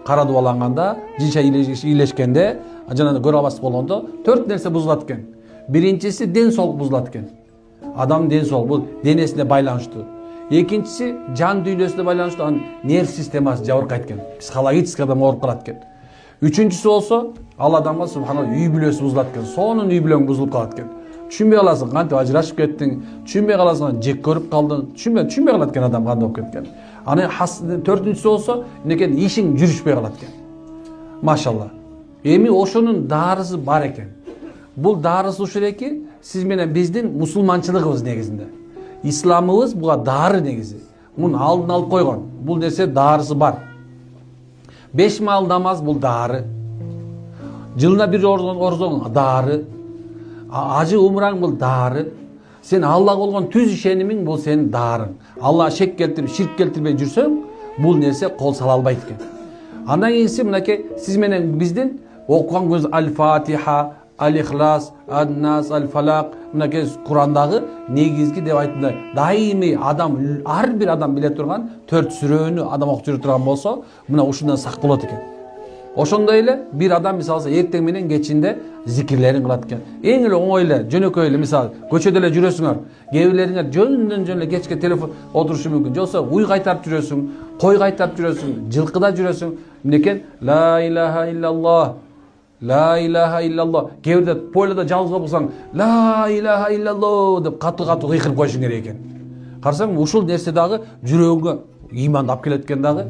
кара дубаланганда, жынча ийлешкенде, жана көрө албастык болгондо 4 нерсе бузулат экен. Биринчиси ден соолук бузулат экен. Адамдын ден соолугу бул денесине байланыштуу. Экинчиси жан дүйнөсүнө байланыштуу, анын нерв системасы жабыркайт экен. Психологически адам ооруп калат экен. Үчүнчүсү болсо, ал адамга субханалла үй бүлөсү бузулат экен. Сонун үй бүлөң бузулуп калат экен. Түшүнбөй каласың, кантип ажырашып кеттиң, түшүнбөй каласың, жек көрүп калдың, түшүнбөй калат экен адам кандай болуп кеткен. Анын төртүнчүсү болсо, эмнекен ишиң жүрүшпөй калат экен. Машалла. Эми ошонун дарысы бар экен. Бул дарысы ушул эки, сиз менен биздин мусулманчылыгыбыз негизинде. Исламыбыз буга дары негизи. Муну алдын алып койгон. Бул нерсе дарысы бар. 5 маал намаз бул дары. Жылына бир орзоң дары. Ажы умраң бул дары. Сен Аллага болгон түз ишенимиң бул сенин дарың. Алла шек келтирип, ширк келтирбей жүрсөң, бул нерсе кол сала албайт экен. Андан кийинси мынакей сиз менен биздин окуган көз Аль-Фатиха, Аль-Ихлас, Ан-Нас, Аль-Фалак, мынакей Курандагы негизги деп айтымда дайыми адам, ар бир адам биле турган 4 сүрөнү адам окуп жүрө турган болсо, мына ушундан сак болот экен. Ошондой эле бир адам мисалы эртең менен кечинде зикирлерин кылат экен. Эң эле оңой эле, жөнөкөй эле мисалы көчөдө эле жүрөсүңөр. Кээ бирлериңер жөн эле кечке телефон отурушу мүмкүн. Жоксо уй кайтарып жүрөсүң, кой кайтарып жүрөсүң, жылкыда жүрөсүң. Эмнекен? Ла илаха иллаллах. Ла илаха иллаллах. Кээ бирде пойлада жалгыз болсоң, ла илаха иллаллах деп катуу кыйкырып коюшуң керек экен. Карасаң, ушул нерсе дагы жүрөгүңө ыйманды алып келет экен дагы.